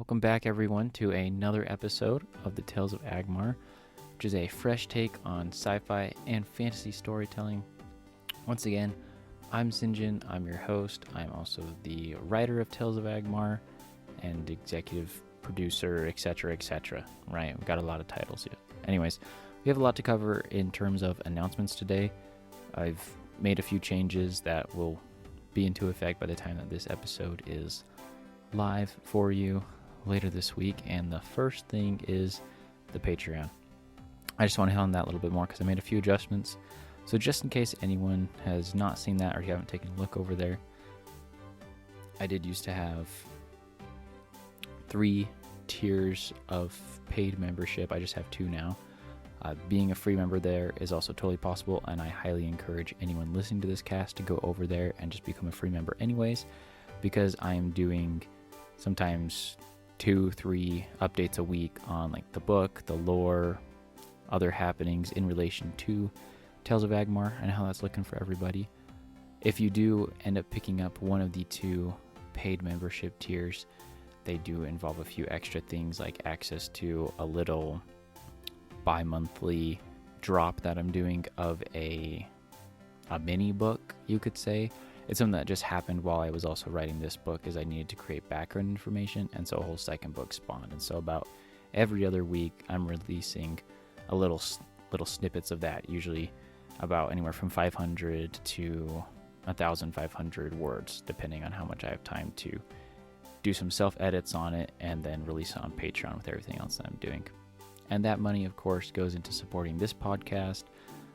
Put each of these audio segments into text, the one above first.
Welcome back, everyone, to another episode of the Tales of Agmar, which is a fresh take on sci-fi and fantasy storytelling. Once again, I'm Sinjin. I'm your host. I'm also the writer of Tales of Agmar and executive producer, etc., etc. Right? We've got a lot of titles here. Anyways, we have a lot to cover in terms of announcements today. I've made a few changes that will be into effect by the time that this episode is live for you later this week, and the first thing is the Patreon. I just want to hit on that a little bit more because I made a few adjustments. So just in case anyone has not seen that or you haven't taken a look over there, I did used to have 3 tiers of paid membership. I just have 2 now. Being a free member there is also totally possible, and I highly encourage anyone listening to this cast to go over there and just become a free member anyways, because I am doing sometimes 2-3 updates a week on like the book, the lore, other happenings in relation to Tales of Agmar and how that's looking for everybody. If you do end up picking up one of the 2 paid membership tiers, they do involve a few extra things like access to a little bi-monthly drop that I'm doing of a mini book, you could say. It's something that just happened while I was also writing this book, is I needed to create background information, and so a whole second book spawned. And so about every other week, I'm releasing a little snippets of that, usually about anywhere from 500 to 1,500 words, depending on how much I have time to do some self-edits on it and then release it on Patreon with everything else that I'm doing. And that money, of course, goes into supporting this podcast,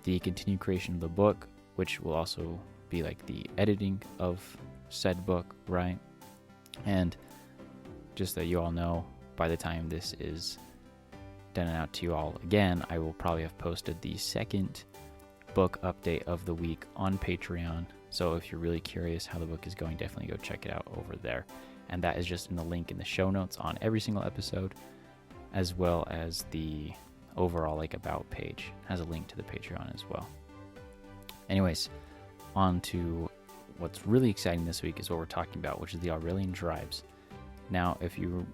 the continued creation of the book, which will also be like the editing of said book, right? And just that you all know, by the time this is done and out to you all again, I will probably have posted the second book update of the week on Patreon. So if you're really curious how the book is going, definitely go check it out over there. And that is just in the link in the show notes on every single episode, as well as the overall like about page has a link to the Patreon as well. Anyways, on to what's really exciting this week is what we're talking about, which is the Aurelian Tribes. Now, if you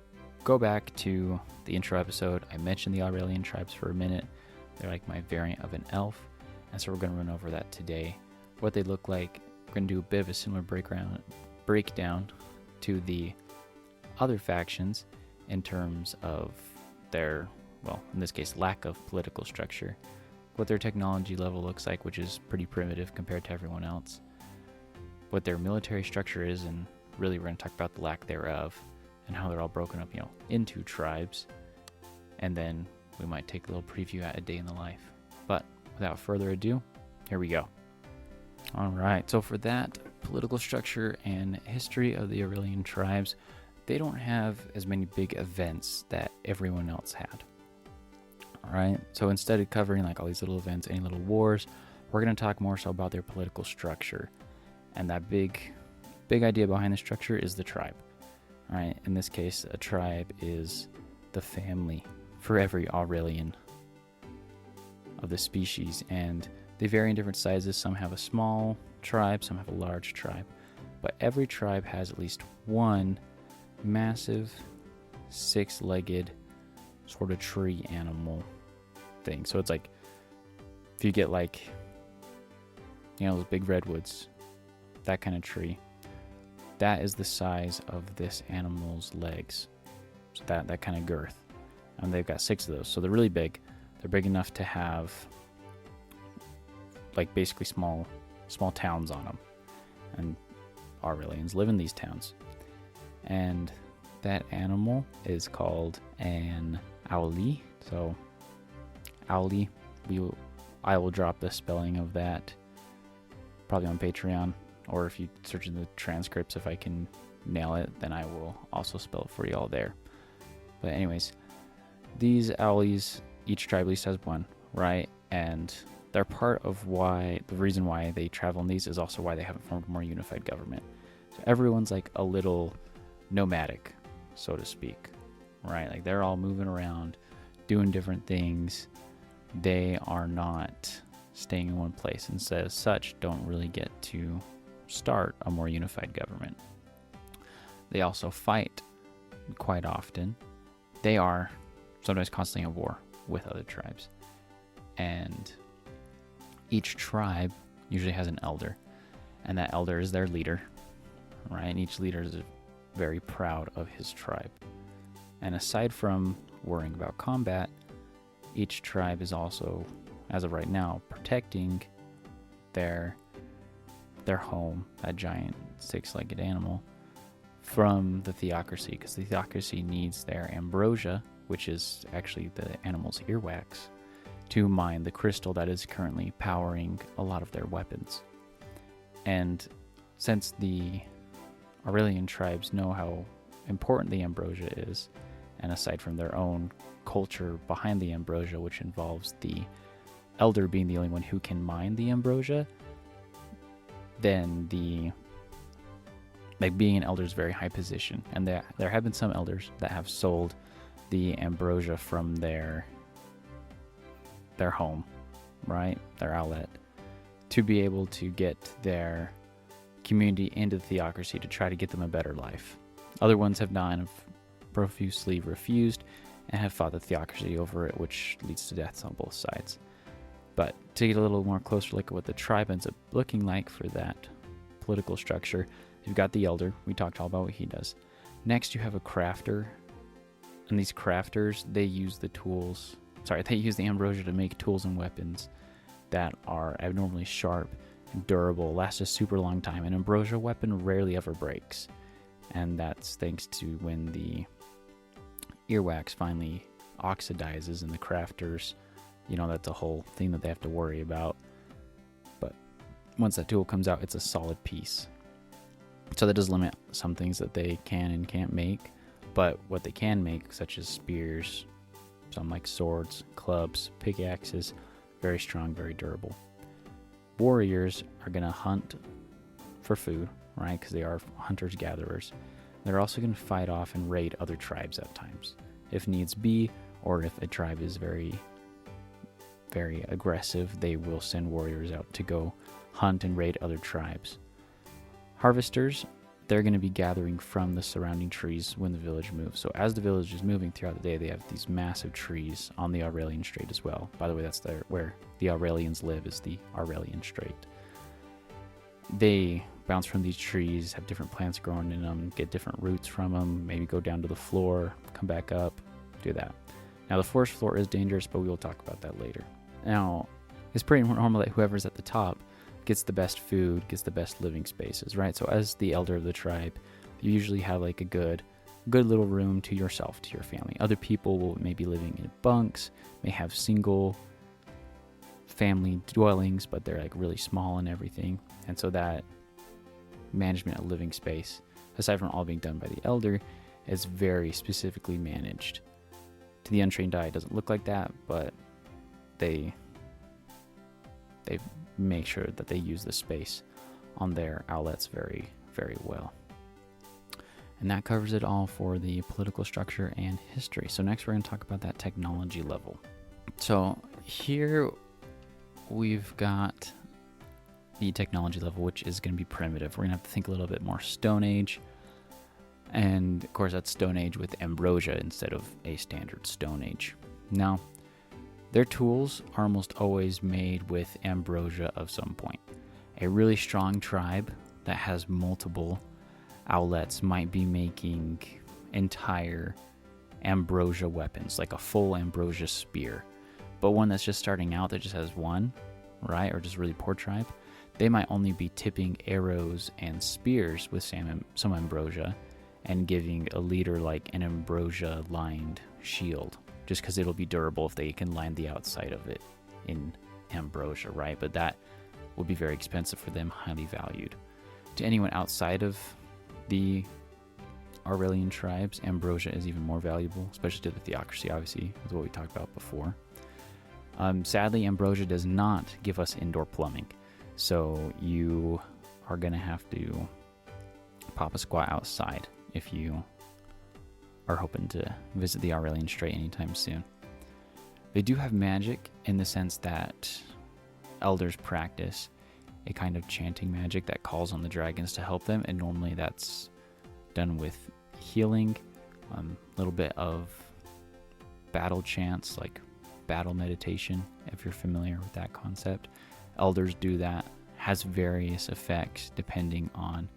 go back to the intro episode, I mentioned the Aurelian Tribes for a minute. They're like my variant of an elf, and so we're going to run over that today. What they look like, we're going to do a bit of a similar breakdown to the other factions in terms of their, well, in this case, lack of political structure, what their technology level looks like, which is pretty primitive compared to everyone else, what their military structure is, and really we're going to talk about the lack thereof, and how they're all broken up, into tribes. And then we might take a little preview at a day in the life. But without further ado, here we go. All right, so for that political structure and history of the Aurelian Tribes, they don't have as many big events that everyone else had. All right, so instead of covering like all these little events, any little wars, we're going to talk more so about their political structure. And that big idea behind the structure is the tribe. All right, in this case, a tribe is the family for every Aurelian of the species, and they vary in different sizes. Some have a small tribe, some have a large tribe, but every tribe has at least one massive 6-legged sort of tree animal thing. So it's like, if you get like, those big redwoods, that kind of tree, that is the size of this animal's legs. So that kind of girth. And they've got 6 of those. So they're really big. They're big enough to have like basically small towns on them. And Aurelians live in these towns. And that animal is called an owlie. So owlie, I will drop the spelling of that probably on Patreon, or if you search in the transcripts, if I can nail it, then I will also spell it for you all there. But anyways, these owlies, each tribe at least has one, right? And they're part of the reason why they travel in these is also why they haven't formed a more unified government. So everyone's like a little nomadic, so to speak, right? Like they're all moving around, doing different things. They are not staying in one place, and so as such don't really get to start a more unified government. They also fight quite often, they are sometimes constantly at war with other tribes. And each tribe usually has an elder, and that elder is their leader, right? And each leader is very proud of his tribe. And aside from worrying about combat, each tribe is also, as of right now, protecting their home, that giant six-legged animal, from the Theocracy, because the Theocracy needs their Ambrosia, which is actually the animal's earwax, to mine the crystal that is currently powering a lot of their weapons. And since the Aurelian tribes know how important the Ambrosia is, and aside from their own culture behind the Ambrosia, which involves the elder being the only one who can mine the Ambrosia, then being an elder is a very high position. And there have been some elders that have sold the Ambrosia from their home, right, their outlet, to be able to get their community into the Theocracy to try to get them a better life. Other ones have not and have profusely refused and have fought the Theocracy over it, which leads to deaths on both sides. But to get a little more closer look at what the tribe ends up looking like for that political structure, you've got the elder. We talked all about what he does. Next, you have a crafter. And these crafters, they use the Ambrosia to make tools and weapons that are abnormally sharp and durable, last a super long time. An Ambrosia weapon rarely ever breaks. And that's thanks to when the earwax finally oxidizes and the crafters, that's a whole thing that they have to worry about. But once that tool comes out, it's a solid piece. So that does limit some things that they can and can't make. But what they can make, such as spears, some like swords, clubs, pickaxes, very strong, very durable. Warriors are going to hunt for food, right? Because they are hunters-gatherers. They're also going to fight off and raid other tribes at times, if needs be, or if a tribe is very, very aggressive, they will send warriors out to go hunt and raid other tribes. Harvesters, they're going to be gathering from the surrounding trees when the village moves. So as the village is moving throughout the day, they have these massive trees on the Aurelian Strait as well. By the way, that's where the Aurelians live, is the Aurelian Strait. They bounce from these trees, have different plants growing in them, get different roots from them, maybe go down to the floor, come back up, do that. Now, the forest floor is dangerous, but we will talk about that later. Now, it's pretty normal that whoever's at the top gets the best food, gets the best living spaces, right? So as the elder of the tribe, you usually have like a good little room to yourself, to your family. Other people will maybe living in bunks, may have single family dwellings, but they're like really small and everything. And so that management of living space, aside from all being done by the elder, is very specifically managed. To the untrained eye, it doesn't look like that, but they make sure that they use the space on their outlets very, very well. And that covers it all for the political structure and history. So next we're going to talk about that technology level. So here we've got the technology level, which is going to be primitive. We're going to have to think a little bit more Stone Age. And of course that's Stone Age with Ambrosia instead of a standard Stone Age. Now, their tools are almost always made with Ambrosia of some point. A really strong tribe that has multiple outlets might be making entire Ambrosia weapons, like a full Ambrosia spear. But one that's just starting out that just has one, right, or just really poor tribe, they might only be tipping arrows and spears with some Ambrosia and giving a leader like an Ambrosia-lined shield, just because it'll be durable if they can line the outside of it in Ambrosia, right? But that will be very expensive for them, highly valued. To anyone outside of the Aurelian tribes, Ambrosia is even more valuable, especially to the Theocracy, obviously, with what we talked about before. Sadly, Ambrosia does not give us indoor plumbing, so you are going to have to pop a squat outside if you are hoping to visit the Aurelian Strait anytime soon. They do have magic in the sense that elders practice a kind of chanting magic that calls on the dragons to help them, and normally that's done with healing little bit of battle chants, like battle meditation, if you're familiar with that concept. Elders do that. Has various effects depending on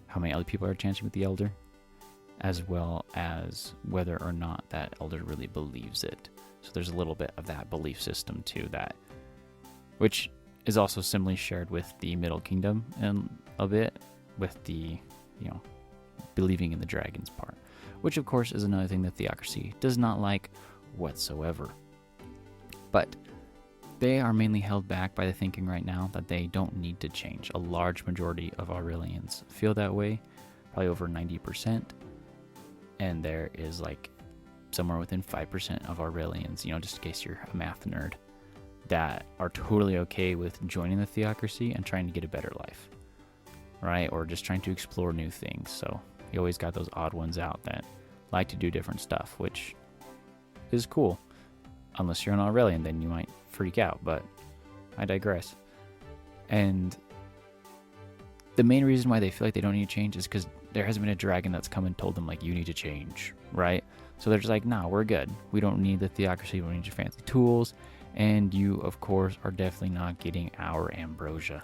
how many other people are chanting with the elder, as well as whether or not that elder really believes it. So there's a little bit of that belief system too, that which is also similarly shared with the Middle Kingdom and a bit with the, believing in the dragons part, which of course is another thing that Theocracy does not like whatsoever. But they are mainly held back by the thinking right now that they don't need to change. A large majority of Aurelians feel that way, probably over 90%. And there is like somewhere within 5% of Aurelians, just in case you're a math nerd, that are totally okay with joining the Theocracy and trying to get a better life, right? Or just trying to explore new things. So you always got those odd ones out that like to do different stuff, which is cool. Unless you're an Aurelian, then you might freak out, but I digress. And the main reason why they feel like they don't need to change is because there hasn't been a dragon that's come and told them, like, you need to change, right? So they're just like, nah, we're good. We don't need the Theocracy. We don't need your fancy tools. And you, of course, are definitely not getting our Ambrosia.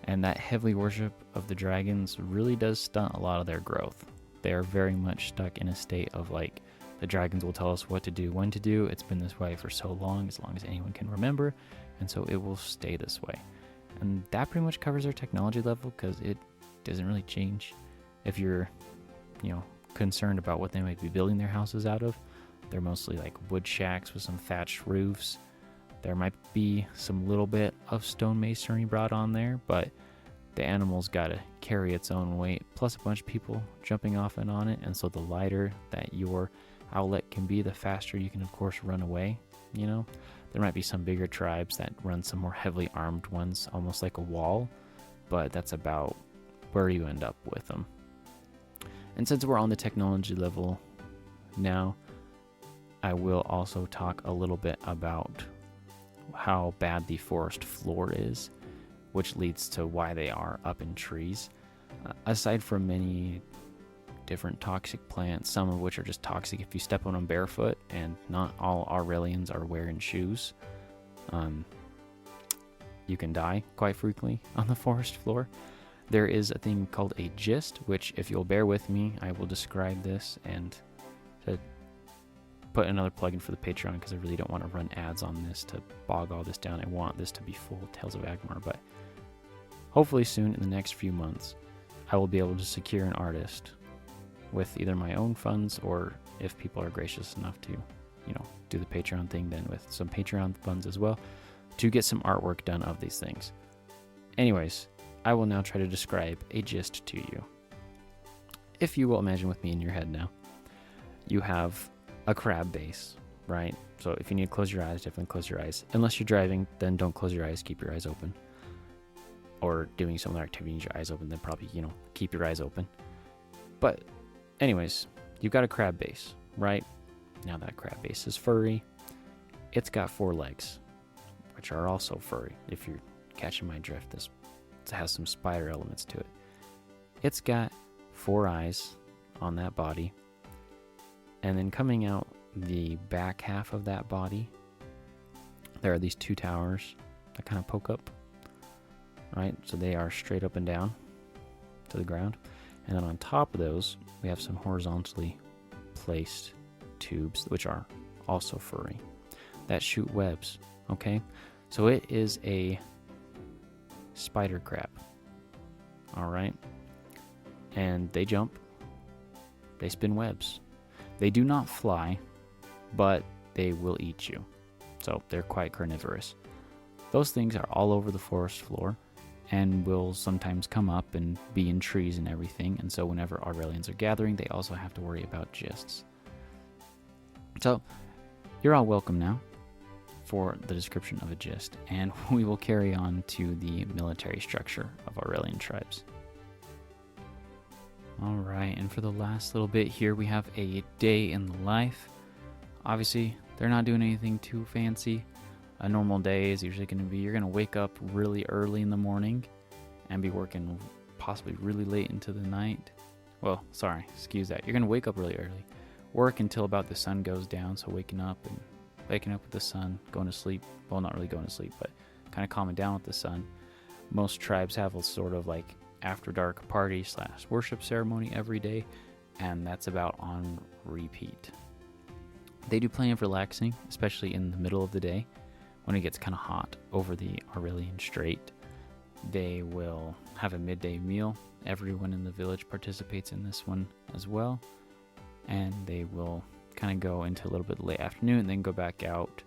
And that heavy worship of the dragons really does stunt a lot of their growth. They are very much stuck in a state of, like, the dragons will tell us what to do, when to do. It's been this way for so long as anyone can remember, and so it will stay this way. And that pretty much covers their technology level, because it doesn't really change. If you're, concerned about what they might be building their houses out of, they're mostly like wood shacks with some thatched roofs. There might be some little bit of stone masonry brought on there, but the animal's got to carry its own weight, plus a bunch of people jumping off and on it, and so the lighter that your outlet can be, the faster you can, of course, run away. There might be some bigger tribes that run some more heavily armed ones, almost like a wall, but that's about where you end up with them. And since we're on the technology level now, I will also talk a little bit about how bad the forest floor is, which leads to why they are up in trees. Aside from many different toxic plants, some of which are just toxic if you step on them barefoot, and not all Aurelians are wearing shoes. You can die quite frequently on the forest floor. There is a thing called a gist, which, if you'll bear with me, I will describe this and to put another plug in for the Patreon, because I really don't want to run ads on this to bog all this down. I want this to be full Tales of Agmar, but hopefully soon, in the next few months, I will be able to secure an artist with either my own funds, or if people are gracious enough to, do the Patreon thing, then with some Patreon funds as well, to get some artwork done of these things. Anyways, I will now try to describe a gist to you. If you will imagine with me in your head now, you have a crab base, right? So if you need to close your eyes, definitely close your eyes. Unless you're driving, then don't close your eyes, keep your eyes open. Or doing some other activity, need your eyes open, then probably, keep your eyes open. But anyways, you've got a crab base, right? Now that crab base is furry. It's got 4 legs, which are also furry. If you're catching my drift, this has some spider elements to it. It's got 4 eyes on that body. And then coming out the back half of that body, there are these 2 towers that kind of poke up, right? So they are straight up and down to the ground. And then on top of those, we have some horizontally placed tubes, which are also furry, that shoot webs, okay? So it is a spider crab, all right? And they jump, they spin webs. They do not fly, but they will eat you. So they're quite carnivorous. Those things are all over the forest floor and will sometimes come up and be in trees and everything. And so whenever Aurelians are gathering, they also have to worry about gists. So you're all welcome now for the description of a gist, and we will carry on to the military structure of Aurelian tribes. Alright, and for the last little bit here, we have a day in the life. Obviously, they're not doing anything too fancy. A normal day is usually going to be, you're going to wake up really early in the morning and be working possibly really late into the night, well, sorry, excuse that. You're going to wake up really early. Work until about the sun goes down, so waking up with the sun, going to sleep. Well, not really going to sleep, but kind of calming down with the sun. Most tribes have a sort of like after dark party / worship ceremony every day, and that's about on repeat. They do plenty of relaxing, especially in the middle of the day when it gets kind of hot over the Aurelian Strait. They will have a midday meal. Everyone in the village participates in this one as well. And they will kind of go into a little bit late afternoon and then go back out.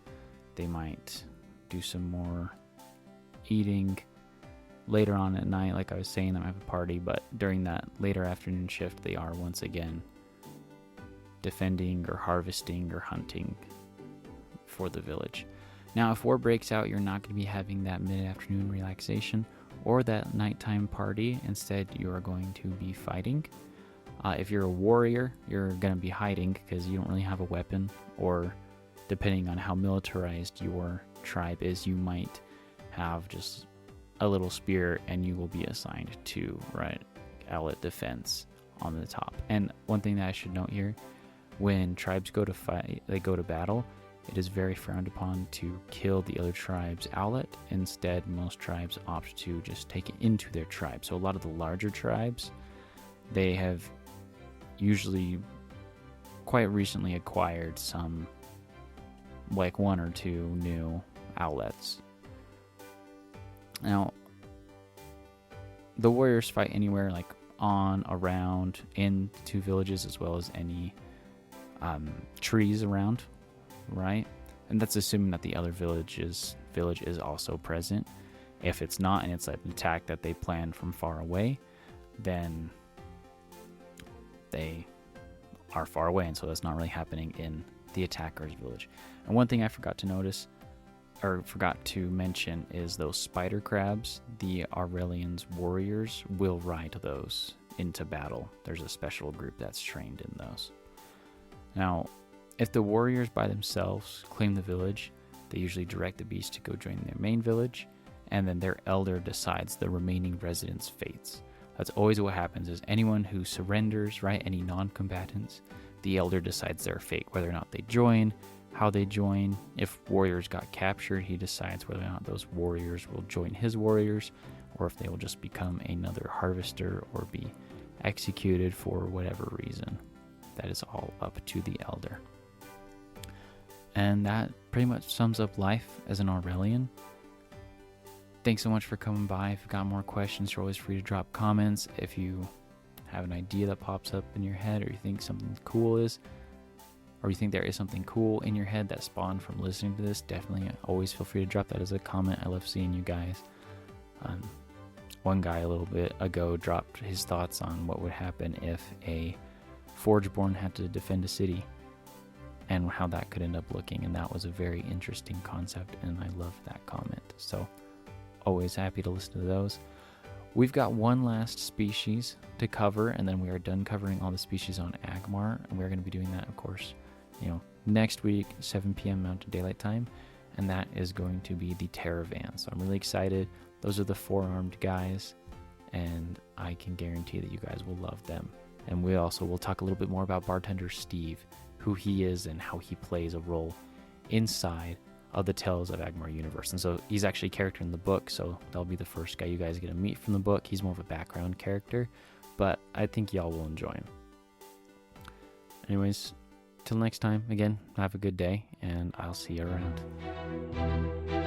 They might do some more eating later on at night. Like I was saying, they might have a party, but during that later afternoon shift, they are once again defending or harvesting or hunting for the village. Now, if war breaks out, you're not going to be having that mid-afternoon relaxation or that nighttime party. Instead, you are going to be fighting. If you're a warrior, you're going to be hiding because you don't really have a weapon, or depending on how militarized your tribe is, you might have just a little spear and you will be assigned to outlet defense on the top. And one thing that I should note here, when tribes go to fight, they go to battle, it is very frowned upon to kill the other tribe's outlet. Instead, most tribes opt to just take it into their tribe. So a lot of the larger tribes, they have usually quite recently acquired some, like 1 or 2 new outlets. Now, the warriors fight anywhere, like on, around, into villages, as well as any trees around, right? And that's assuming that the other village is also present. If it's not, and it's an attack that they plan from far away, then they are far away, and so that's not really happening in the attacker's village. And one thing I forgot to mention is those spider crabs. The Aurelians warriors will ride those into battle. There's a special group that's trained in those. Now, if the warriors by themselves claim the village, they usually direct the beast to go join their main village, and then their elder decides the remaining residents' fates. That's always what happens, is anyone who surrenders, any non-combatants, the elder decides their fate, whether or not they join, how they join. If warriors got captured, he decides whether or not those warriors will join his warriors, or if they will just become another harvester or be executed for whatever reason. That is all up to the elder. And that pretty much sums up life as an Aurelian. Thanks so much for coming by. If you've got more questions, you're always free to drop comments. If you have an idea that pops up in your head, or you think something cool is, or you think there is something cool in your head that spawned from listening to this, definitely always feel free to drop that as a comment. I love seeing you guys. One guy a little bit ago dropped his thoughts on what would happen if a Forgeborn had to defend a city, and how that could end up looking, and that was a very interesting concept, and I love that comment. So always happy to listen to those. We've got one last species to cover, and then we are done covering all the species on Agmar, and we're going to be doing that, of course, next week, 7 p.m. Mountain Daylight Time, and that is going to be the Terravan. So I'm really excited. Those are the 4-armed guys, and I can guarantee that you guys will love them. And we also will talk a little bit more about Bartender Steve, who he is and how he plays a role inside of the Tales of Agmar universe. And so he's actually a character in the book, so that'll be the first guy you guys get to meet from the book. He's more of a background character, but I think y'all will enjoy him. Anyways, till next time, again, have a good day, and I'll see you around.